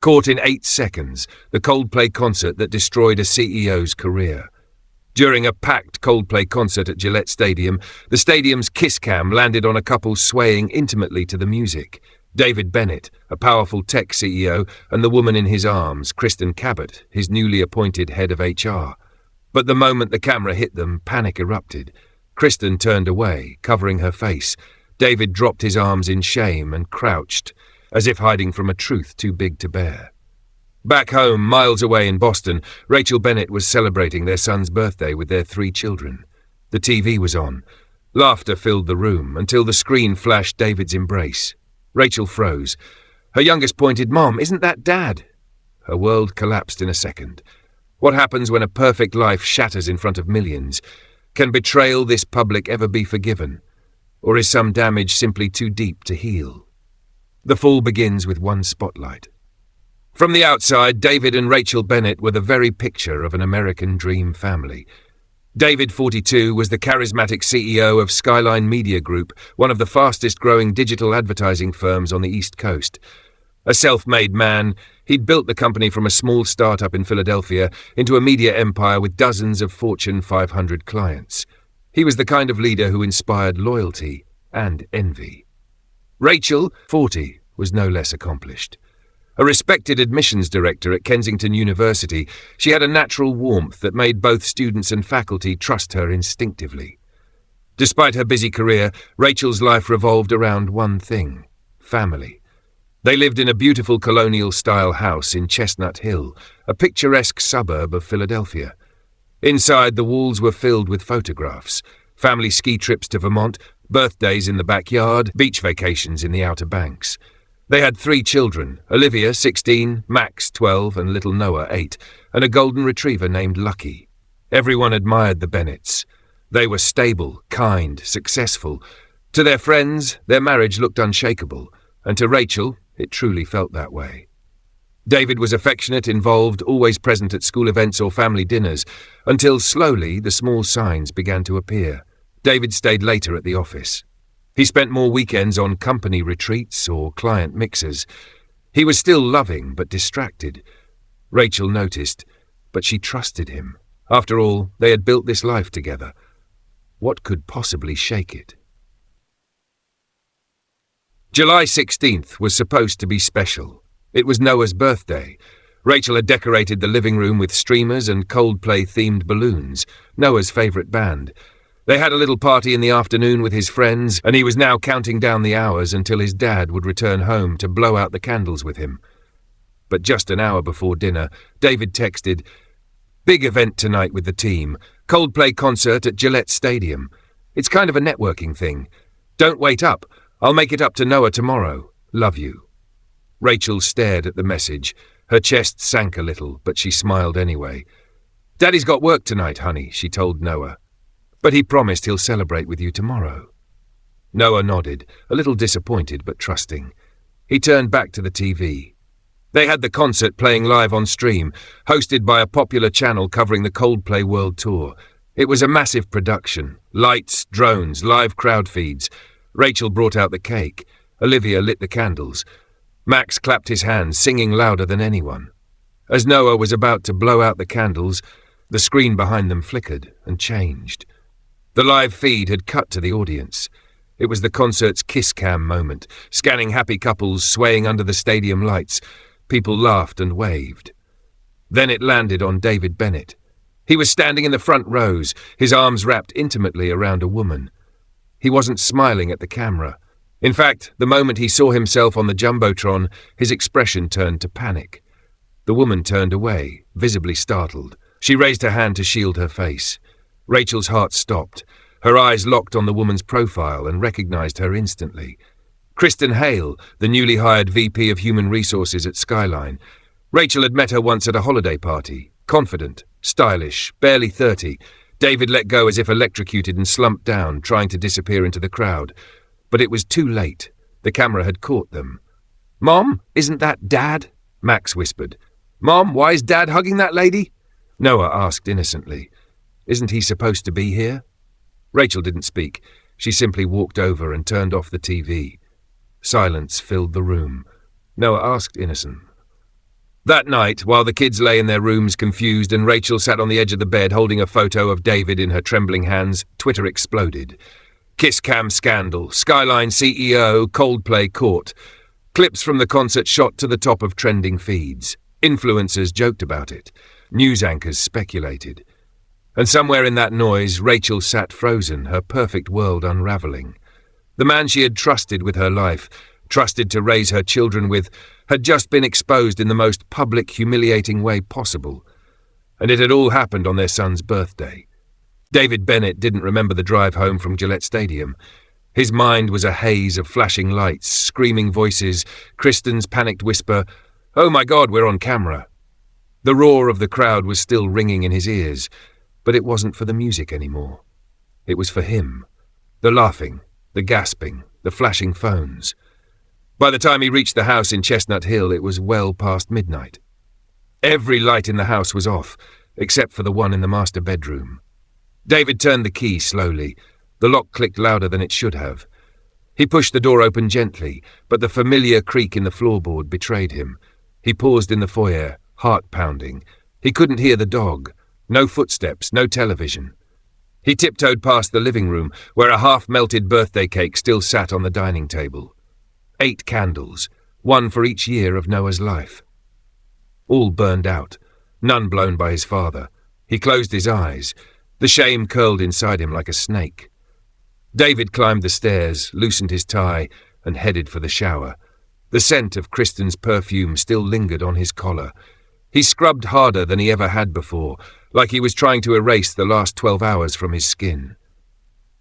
Caught in 8 seconds, the Coldplay concert that destroyed a CEO's career. During a packed Coldplay concert at Gillette Stadium, the stadium's kiss cam landed on a couple swaying intimately to the music. David Bennett, a powerful tech CEO, and the woman in his arms, Kristen Cabot, his newly appointed head of HR. But the moment the camera hit them, panic erupted. Kristen turned away, covering her face. David dropped his arms in shame and crouched, as if hiding from a truth too big to bear. Back home, miles away in Boston, Rachel Bennett was celebrating their son's birthday with their 3 children. The TV was on. Laughter filled the room until the screen flashed David's embrace. Rachel froze. Her youngest pointed, "Mom, isn't that Dad?" Her world collapsed in a second. What happens when a perfect life shatters in front of millions? Can betrayal this public ever be forgiven? Or is some damage simply too deep to heal? The fall begins with one spotlight. From the outside, David and Rachel Bennett were the very picture of an American dream family. David, 42, was the charismatic CEO of Skyline Media Group, one of the fastest-growing digital advertising firms on the East Coast. A self-made man, he'd built the company from a small startup in Philadelphia into a media empire with dozens of Fortune 500 clients. He was the kind of leader who inspired loyalty and envy. Rachel, 40, was no less accomplished. A respected admissions director at Kensington University, she had a natural warmth that made both students and faculty trust her instinctively. Despite her busy career, Rachel's life revolved around one thing: family. They lived in a beautiful colonial-style house in Chestnut Hill, a picturesque suburb of Philadelphia. Inside, the walls were filled with photographs: family ski trips to Vermont, birthdays in the backyard, beach vacations in the Outer Banks. They had 3 children: Olivia, 16, Max, 12, and little Noah, 8, and a golden retriever named Lucky. Everyone admired the Bennetts. They were stable, kind, successful. To their friends, their marriage looked unshakable, and to Rachel, it truly felt that way. David was affectionate, involved, always present at school events or family dinners, until slowly the small signs began to appear. David stayed later at the office. He spent more weekends on company retreats or client mixers. He was still loving but distracted. Rachel noticed, but she trusted him. After all, they had built this life together. What could possibly shake it? July 16th was supposed to be special. It was Noah's birthday. Rachel had decorated the living room with streamers and Coldplay-themed balloons, Noah's favourite band. They had a little party in the afternoon with his friends, and he was now counting down the hours until his dad would return home to blow out the candles with him. But just an hour before dinner, David texted, "Big event tonight with the team. Coldplay concert at Gillette Stadium. It's kind of a networking thing. Don't wait up. I'll make it up to Noah tomorrow. Love you." Rachel stared at the message. Her chest sank a little, but she smiled anyway. "Daddy's got work tonight, honey," she told Noah. "But he promised he'll celebrate with you tomorrow." Noah nodded, a little disappointed but trusting. He turned back to the TV. They had the concert playing live on stream, hosted by a popular channel covering the Coldplay World Tour. It was a massive production: lights, drones, live crowd feeds. Rachel brought out the cake. Olivia lit the candles. Max clapped his hands, singing louder than anyone. As Noah was about to blow out the candles, the screen behind them flickered and changed. The live feed had cut to the audience. It was the concert's kiss cam moment, scanning happy couples swaying under the stadium lights. People laughed and waved. Then it landed on David Bennett. He was standing in the front rows, his arms wrapped intimately around a woman. He wasn't smiling at the camera. In fact, the moment he saw himself on the jumbotron, his expression turned to panic. The woman turned away, visibly startled. She raised her hand to shield her face. Rachel's heart stopped. Her eyes locked on the woman's profile and recognized her instantly. Kristen Hale, the newly hired VP of Human Resources at Skyline. Rachel had met her once at a holiday party. Confident, stylish, barely 30. David let go as if electrocuted and slumped down, trying to disappear into the crowd. But it was too late. The camera had caught them. "Mom, isn't that Dad?" Max whispered. "Mom, why is Dad hugging that lady?" Noah asked innocently. "Isn't he supposed to be here?" Rachel didn't speak. She simply walked over and turned off the TV. Silence filled the room. Noah asked innocent, That night, while the kids lay in their rooms confused and Rachel sat on the edge of the bed holding a photo of David in her trembling hands, Twitter exploded. Kiss cam scandal, Skyline CEO, Coldplay caught. Clips from the concert shot to the top of trending feeds. Influencers joked about it. News anchors speculated. And somewhere in that noise, Rachel sat frozen, her perfect world unravelling. The man she had trusted with her life, trusted to raise her children with, had just been exposed in the most public, humiliating way possible. And it had all happened on their son's birthday. David Bennett didn't remember the drive home from Gillette Stadium. His mind was a haze of flashing lights, screaming voices, Kristen's panicked whisper, "Oh my God, we're on camera." The roar of the crowd was still ringing in his ears, but it wasn't for the music anymore. It was for him. The laughing, the gasping, the flashing phones. By the time he reached the house in Chestnut Hill, it was well past midnight. Every light in the house was off, except for the one in the master bedroom. David turned the key slowly. The lock clicked louder than it should have. He pushed the door open gently, but the familiar creak in the floorboard betrayed him. He paused in the foyer, heart pounding. He couldn't hear the dog. No footsteps, no television. He tiptoed past the living room, where a half-melted birthday cake still sat on the dining table. 8 candles, one for each year of Noah's life. All burned out, none blown by his father. He closed his eyes. The shame curled inside him like a snake. David climbed the stairs, loosened his tie, and headed for the shower. The scent of Kristen's perfume still lingered on his collar. He scrubbed harder than he ever had before, like he was trying to erase the last 12 hours from his skin.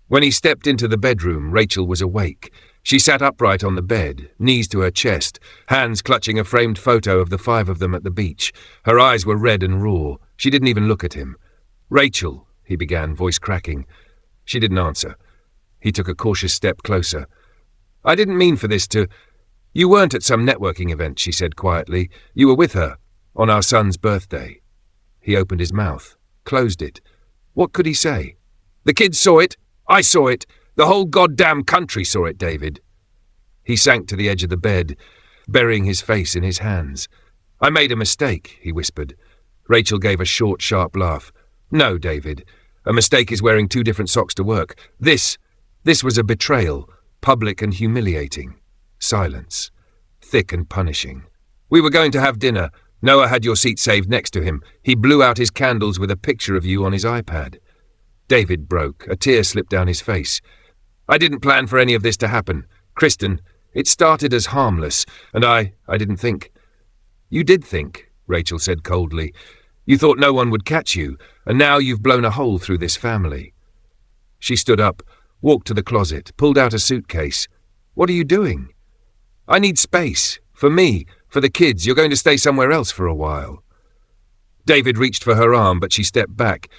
When he stepped into the bedroom, Rachel was awake. She sat upright on the bed, knees to her chest, hands clutching a framed photo of the 5 of them at the beach. Her eyes were red and raw. She didn't even look at him. "Rachel," he began, voice cracking. She didn't answer. He took a cautious step closer. "I didn't mean for this to—" "You weren't at some networking event," she said quietly. "You were with her, on our son's birthday." He opened his mouth, closed it. What could he say? "The kids saw it. I saw it. The whole goddamn country saw it, David." He sank to the edge of the bed, burying his face in his hands. "I made a mistake," he whispered. Rachel gave a short, sharp laugh. "No, David. A mistake is wearing 2 different socks to work. This was a betrayal, public and humiliating. Silence. Thick and punishing. We were going to have dinner. Noah had your seat saved next to him. He blew out his candles with a picture of you on his iPad." David broke. A tear slipped down his face. "I didn't plan for any of this to happen. Kristen, it started as harmless, and I didn't think." "You did think," Rachel said coldly. "You thought no one would catch you, and now you've blown a hole through this family." She stood up, walked to the closet, pulled out a suitcase. "What are you doing?" "I need space. For me, for the kids. You're going to stay somewhere else for a while." David reached for her arm, but she stepped back.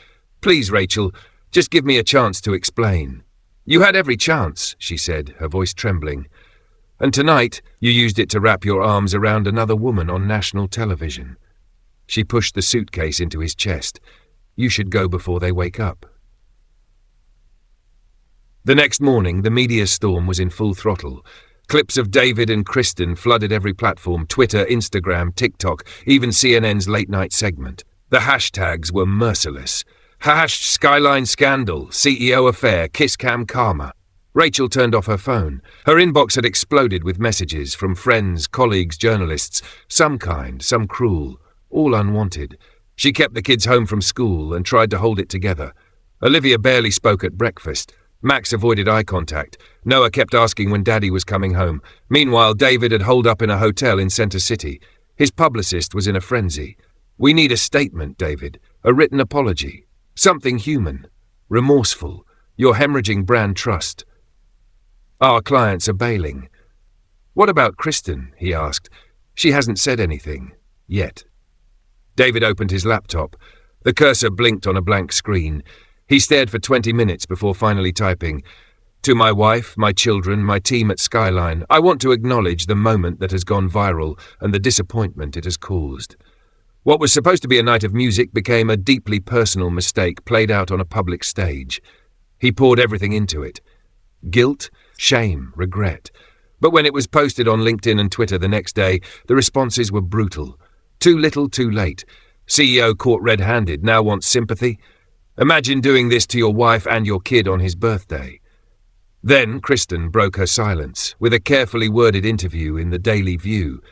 "Please, Rachel, just give me a chance to explain." "You had every chance," she said, her voice trembling. "And tonight you used it to wrap your arms around another woman on national television." She pushed the suitcase into his chest. "You should go before they wake up." The next morning, the media storm was in full throttle. Clips of David and Kristen flooded every platform: Twitter, Instagram, TikTok, even CNN's late-night segment. The hashtags were merciless. #Skyline Scandal, CEO Affair, Kisscam Karma. Rachel turned off her phone. Her inbox had exploded with messages from friends, colleagues, journalists, some kind, some cruel, all unwanted. She kept the kids home from school and tried to hold it together. Olivia barely spoke at breakfast. Max avoided eye contact. Noah kept asking when Daddy was coming home. Meanwhile, David had holed up in a hotel in Center City. His publicist was in a frenzy. "We need a statement, David. A written apology. Something human. Remorseful. You're hemorrhaging brand trust." "Our clients are bailing." "What about Kristen?" he asked. "She hasn't said anything. Yet." David opened his laptop. The cursor blinked on a blank screen. He stared for 20 minutes before finally typing, "To my wife, my children, my team at Skyline, I want to acknowledge the moment that has gone viral and the disappointment it has caused. What was supposed to be a night of music became a deeply personal mistake played out on a public stage." He poured everything into it. Guilt, shame, regret. But when it was posted on LinkedIn and Twitter the next day, the responses were brutal. Too little, too late. CEO caught red-handed, now wants sympathy. Imagine doing this to your wife and your kid on his birthday. Then Kristen broke her silence with a carefully worded interview in the Daily View.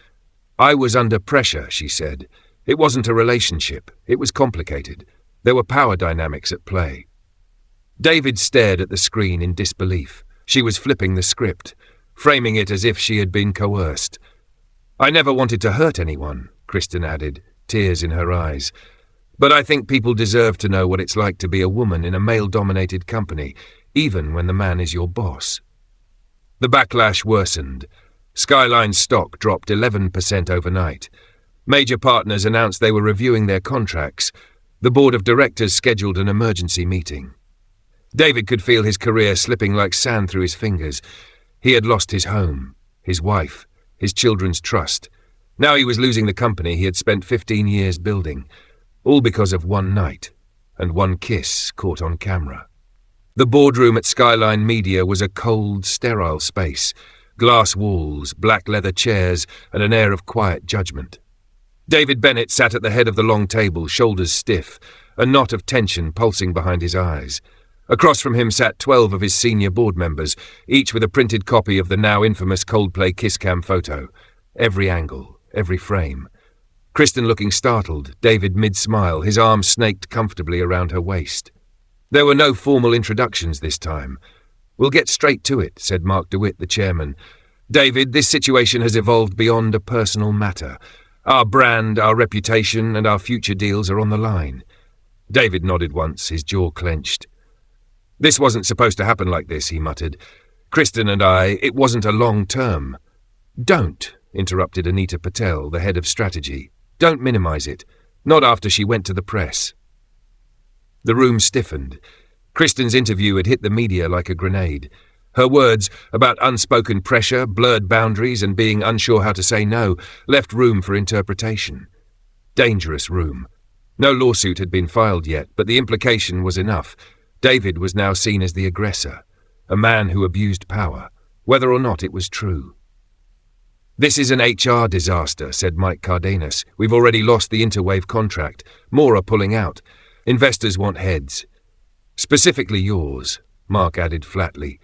I was under pressure, she said. It wasn't a relationship. It was complicated. There were power dynamics at play. David stared at the screen in disbelief. She was flipping the script, framing it as if she had been coerced. I never wanted to hurt anyone, Kristen added, tears in her eyes. But I think people deserve to know what it's like to be a woman in a male-dominated company, even when the man is your boss. The backlash worsened. Skyline's stock dropped 11% overnight. Major partners announced they were reviewing their contracts. The board of directors scheduled an emergency meeting. David could feel his career slipping like sand through his fingers. He had lost his home, his wife, his children's trust. Now he was losing the company he had spent 15 years building, all because of one night and one kiss caught on camera. The boardroom at Skyline Media was a cold, sterile space, glass walls, black leather chairs, and an air of quiet judgment. David Bennett sat at the head of the long table, shoulders stiff, a knot of tension pulsing behind his eyes. Across from him sat 12 of his senior board members, each with a printed copy of the now infamous Coldplay kiss cam photo. Every angle, every frame. Kristen looking startled, David mid-smile, his arm snaked comfortably around her waist. There were no formal introductions this time. We'll get straight to it, said Mark DeWitt, the chairman. David, this situation has evolved beyond a personal matter. Our brand, our reputation, and our future deals are on the line. David nodded once, his jaw clenched. This wasn't supposed to happen like this, he muttered. Kristen and I, it wasn't a long term. Don't, interrupted Anita Patel, the head of strategy. Don't minimize it. Not after she went to the press. The room stiffened. Kristen's interview had hit the media like a grenade. Her words about unspoken pressure, blurred boundaries, and being unsure how to say no left room for interpretation. Dangerous room. No lawsuit had been filed yet, but the implication was enough. David was now seen as the aggressor, a man who abused power, whether or not it was true. This is an HR disaster, said Mike Cardenas. We've already lost the Interwave contract. More are pulling out. Investors want heads. Specifically yours, Mark added flatly.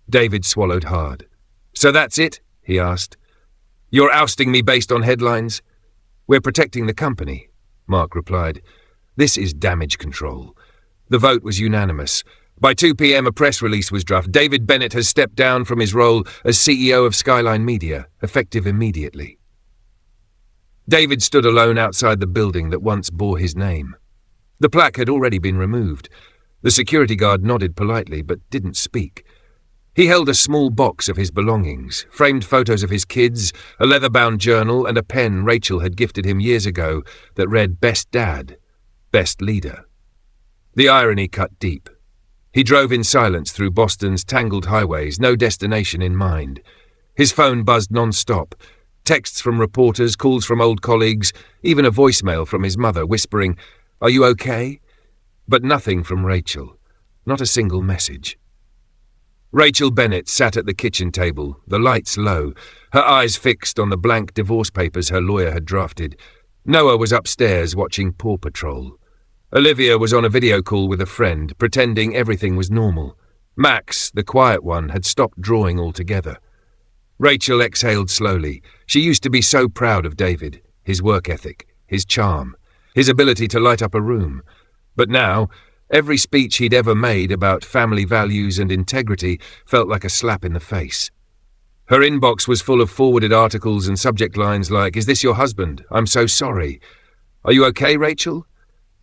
David swallowed hard. So that's it? He asked. You're ousting me based on headlines? We're protecting the company, Mark replied. This is damage control. The vote was unanimous. By 2 p.m. a press release was drafted. David Bennett has stepped down from his role as CEO of Skyline Media, effective immediately. David stood alone outside the building that once bore his name. The plaque had already been removed. The security guard nodded politely, but didn't speak. He held a small box of his belongings, framed photos of his kids, a leather-bound journal, and a pen Rachel had gifted him years ago that read Best Dad, Best Leader. The irony cut deep. He drove in silence through Boston's tangled highways, no destination in mind. His phone buzzed non-stop. Texts from reporters, calls from old colleagues, even a voicemail from his mother whispering, "Are you okay?" But nothing from Rachel. Not a single message. Rachel Bennett sat at the kitchen table, the lights low, her eyes fixed on the blank divorce papers her lawyer had drafted. Noah was upstairs watching Paw Patrol. Olivia was on a video call with a friend, pretending everything was normal. Max, the quiet one, had stopped drawing altogether. Rachel exhaled slowly. She used to be so proud of David, his work ethic, his charm, his ability to light up a room. But now, every speech he'd ever made about family values and integrity felt like a slap in the face. Her inbox was full of forwarded articles and subject lines like, "Is this your husband? I'm so sorry. Are you okay, Rachel?"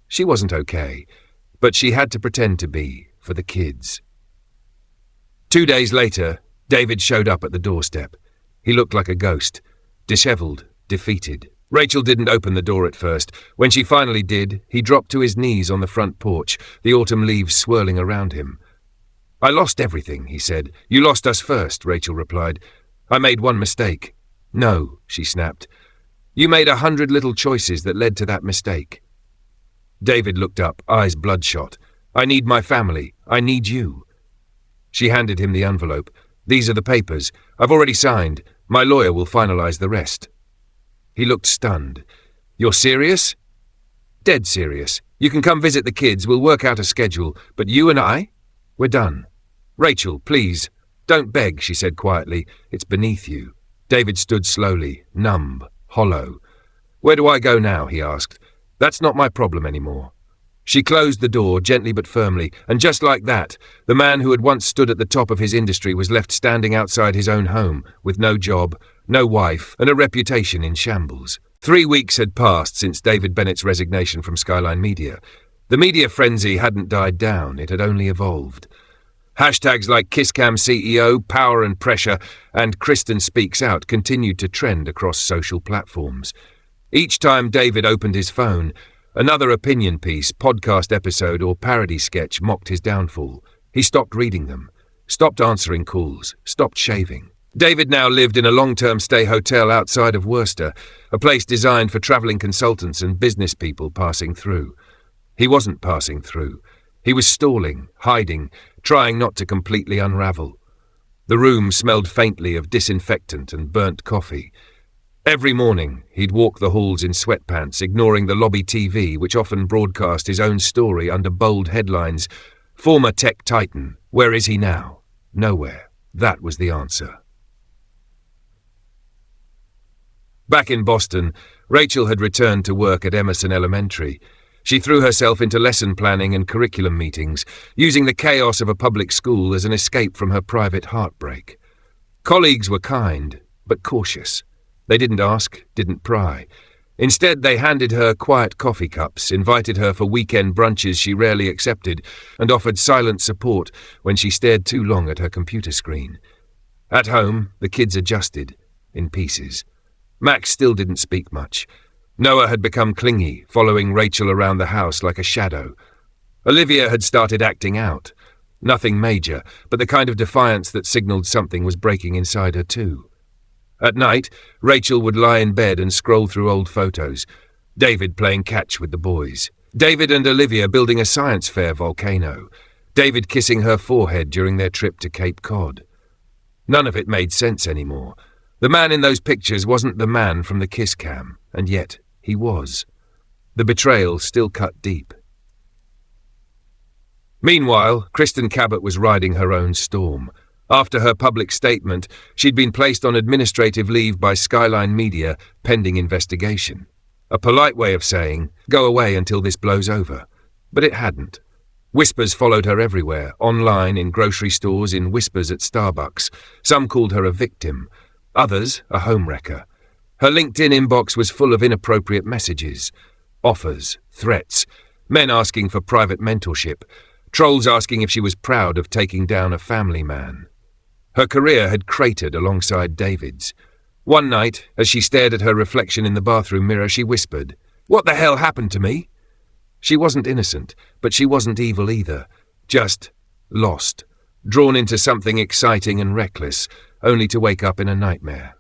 She wasn't okay, but she had to pretend to be, for the kids. 2 days later, David showed up at the doorstep. He looked like a ghost, disheveled, defeated. Rachel didn't open the door at first. When she finally did, he dropped to his knees on the front porch, the autumn leaves swirling around him. "I lost everything," he said. "You lost us first," Rachel replied. "I made one mistake." "No," she snapped. "You made 100 little choices that led to that mistake." David looked up, eyes bloodshot. "I need my family. I need you." She handed him the envelope. "These are the papers. I've already signed. My lawyer will finalize the rest." He looked stunned. You're serious? Dead serious. You can come visit the kids, we'll work out a schedule, but you and I? We're done. Rachel, please. Don't beg, she said quietly. It's beneath you. David stood slowly, numb, hollow. Where do I go now? He asked. That's not my problem anymore. She closed the door, gently but firmly, and just like that, the man who had once stood at the top of his industry was left standing outside his own home, with no job, no wife, and a reputation in shambles. 3 weeks had passed since David Bennett's resignation from Skyline Media. The media frenzy hadn't died down, it had only evolved. Hashtags like KissCam CEO, Power and Pressure, and Kristen Speaks Out continued to trend across social platforms. Each time David opened his phone, another opinion piece, podcast episode, or parody sketch mocked his downfall. He stopped reading them, stopped answering calls, stopped shaving. David now lived in a long-term stay hotel outside of Worcester, a place designed for travelling consultants and business people passing through. He wasn't passing through. He was stalling, hiding, trying not to completely unravel. The room smelled faintly of disinfectant and burnt coffee. Every morning, he'd walk the halls in sweatpants, ignoring the lobby TV, which often broadcast his own story under bold headlines. Former tech titan, where is he now? Nowhere. That was the answer. Back in Boston, Rachel had returned to work at Emerson Elementary. She threw herself into lesson planning and curriculum meetings, using the chaos of a public school as an escape from her private heartbreak. Colleagues were kind, but cautious. They didn't ask, didn't pry. Instead, they handed her quiet coffee cups, invited her for weekend brunches she rarely accepted, and offered silent support when she stared too long at her computer screen. At home, the kids adjusted, in pieces. Max still didn't speak much. Noah had become clingy, following Rachel around the house like a shadow. Olivia had started acting out. Nothing major, but the kind of defiance that signalled something was breaking inside her too. At night, Rachel would lie in bed and scroll through old photos. David playing catch with the boys. David and Olivia building a science fair volcano. David kissing her forehead during their trip to Cape Cod. None of it made sense anymore. The man in those pictures wasn't the man from the kiss cam, and yet he was. The betrayal still cut deep. Meanwhile, Kristen Cabot was riding her own storm. After her public statement, she'd been placed on administrative leave by Skyline Media, pending investigation. A polite way of saying, go away until this blows over. But it hadn't. Whispers followed her everywhere, online, in grocery stores, in whispers at Starbucks. Some called her a victim. Others, a homewrecker. Her LinkedIn inbox was full of inappropriate messages. Offers, threats, men asking for private mentorship, trolls asking if she was proud of taking down a family man. Her career had cratered alongside David's. One night, as she stared at her reflection in the bathroom mirror, she whispered, "What the hell happened to me?" She wasn't innocent, but she wasn't evil either. Just lost, drawn into something exciting and reckless, only to wake up in a nightmare.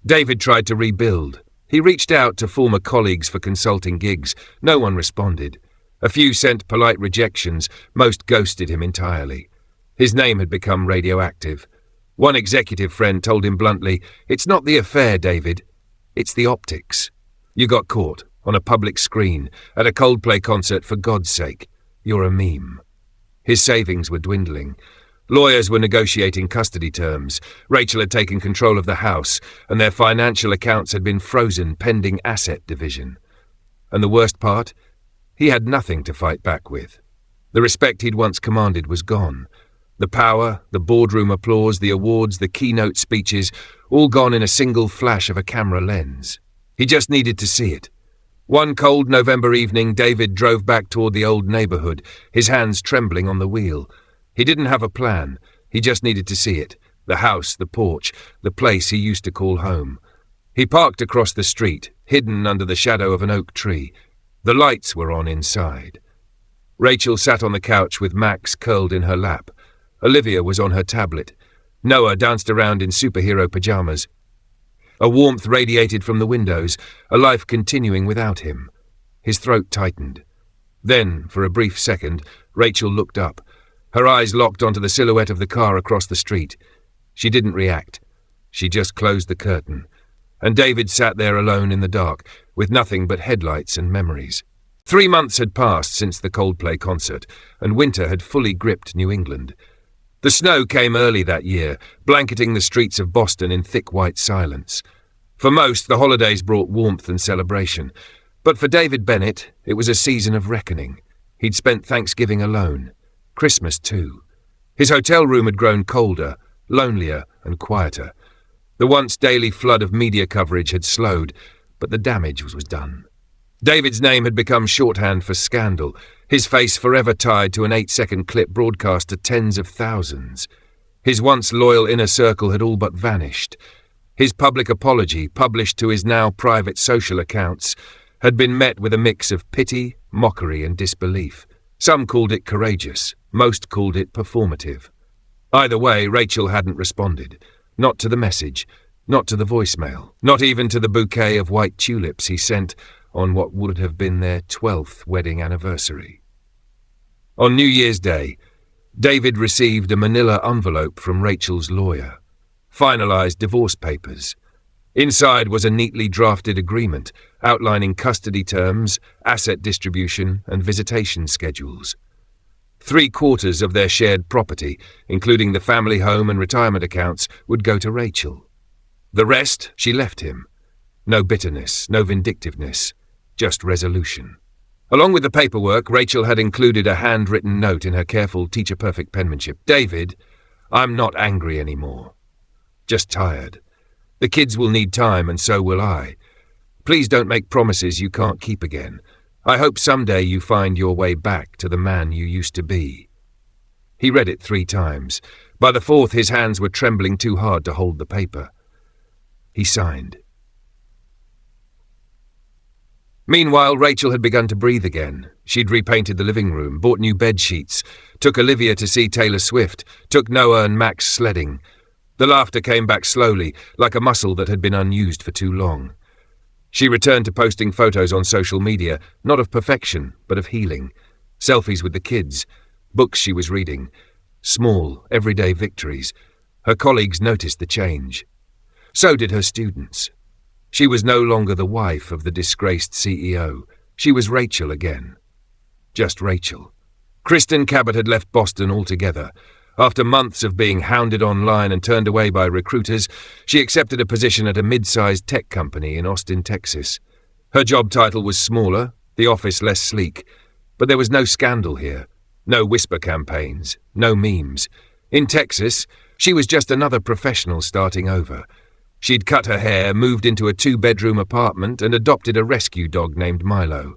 David tried to rebuild. He reached out to former colleagues for consulting gigs. No one responded. A few sent polite rejections, most ghosted him entirely. His name had become radioactive. One executive friend told him bluntly, "It's not the affair, David. It's the optics. You got caught, on a public screen, at a Coldplay concert, for God's sake. You're a meme." His savings were dwindling. Lawyers were negotiating custody terms. Rachel had taken control of the house, and their financial accounts had been frozen pending asset division. And the worst part? He had nothing to fight back with. The respect he'd once commanded was gone. The power, the boardroom applause, the awards, the keynote speeches, all gone in a single flash of a camera lens. He just needed to see it. One cold November evening, David drove back toward the old neighborhood, his hands trembling on the wheel. He didn't have a plan. He just needed to see it. The house, the porch, the place he used to call home. He parked across the street, hidden under the shadow of an oak tree. The lights were on inside. Rachel sat on the couch with Max curled in her lap. Olivia was on her tablet. Noah danced around in superhero pajamas. A warmth radiated from the windows, a life continuing without him. His throat tightened. Then, for a brief second, Rachel looked up. Her eyes locked onto the silhouette of the car across the street. She didn't react. She just closed the curtain. And David sat there alone in the dark, with nothing but headlights and memories. 3 months had passed since the Coldplay concert, and winter had fully gripped New England. The snow came early that year, blanketing the streets of Boston in thick white silence. For most, the holidays brought warmth and celebration. But for David Bennett, it was a season of reckoning. He'd spent Thanksgiving alone. Christmas, too. His hotel room had grown colder, lonelier, and quieter. The once daily flood of media coverage had slowed, but the damage was done. David's name had become shorthand for scandal, his face forever tied to an 8-second clip broadcast to tens of thousands. His once loyal inner circle had all but vanished. His public apology, published to his now private social accounts, had been met with a mix of pity, mockery, and disbelief. Some called it courageous, most called it performative. Either way, Rachel hadn't responded. Not to the message, not to the voicemail, not even to the bouquet of white tulips he sent on what would have been their 12th wedding anniversary. On New Year's Day, David received a manila envelope from Rachel's lawyer. Finalized divorce papers. Inside was a neatly drafted agreement outlining custody terms, asset distribution, and visitation schedules. 3/4 of their shared property, including the family home and retirement accounts, would go to Rachel. The rest she left him. No bitterness, no vindictiveness, just resolution. Along with the paperwork, Rachel had included a handwritten note in her careful teacher-perfect penmanship. David, I'm not angry anymore. Just tired. The kids will need time, and so will I. Please don't make promises you can't keep again. I hope someday you find your way back to the man you used to be. He read it 3 times. By the 4th, his hands were trembling too hard to hold the paper. He signed. Meanwhile, Rachel had begun to breathe again. She'd repainted the living room, bought new bed sheets, took Olivia to see Taylor Swift, took Noah and Max sledding. The laughter came back slowly, like a muscle that had been unused for too long. She returned to posting photos on social media, not of perfection, but of healing. Selfies with the kids, books she was reading, small, everyday victories. Her colleagues noticed the change. So did her students. She was no longer the wife of the disgraced CEO. She was Rachel again. Just Rachel. Kristen Cabot had left Boston altogether. After months of being hounded online and turned away by recruiters, she accepted a position at a mid-sized tech company in Austin, Texas. Her job title was smaller, the office less sleek, but there was no scandal here, no whisper campaigns, no memes. In Texas, she was just another professional starting over. She'd cut her hair, moved into a 2-bedroom apartment, and adopted a rescue dog named Milo.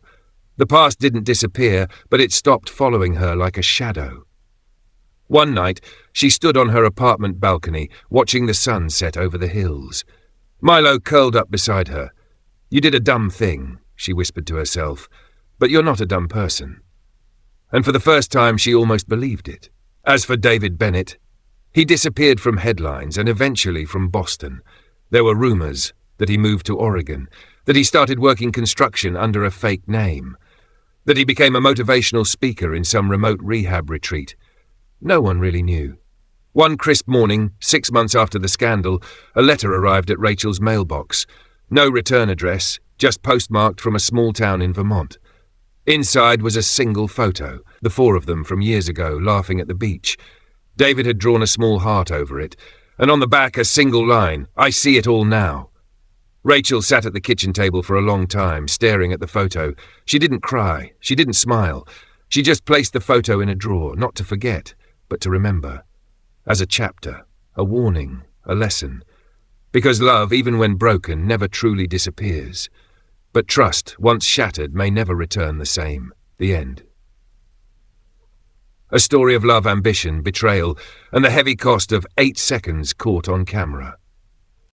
The past didn't disappear, but it stopped following her like a shadow. One night, she stood on her apartment balcony, watching the sun set over the hills. Milo curled up beside her. "You did a dumb thing," she whispered to herself, "but you're not a dumb person." And for the first time, she almost believed it. As for David Bennett, he disappeared from headlines and eventually from Boston. There were rumors that he moved to Oregon, that he started working construction under a fake name, that he became a motivational speaker in some remote rehab retreat. No one really knew. One crisp morning, 6 months after the scandal, a letter arrived at Rachel's mailbox. No return address, just postmarked from a small town in Vermont. Inside was a single photo, the 4 of them from years ago, laughing at the beach. David had drawn a small heart over it, and on the back a single line, "I see it all now." Rachel sat at the kitchen table for a long time, staring at the photo. She didn't cry, she didn't smile. She just placed the photo in a drawer, not to forget, but to remember. As a chapter, a warning, a lesson. Because love, even when broken, never truly disappears. But trust, once shattered, may never return the same. The end. A story of love, ambition, betrayal, and the heavy cost of 8 seconds caught on camera.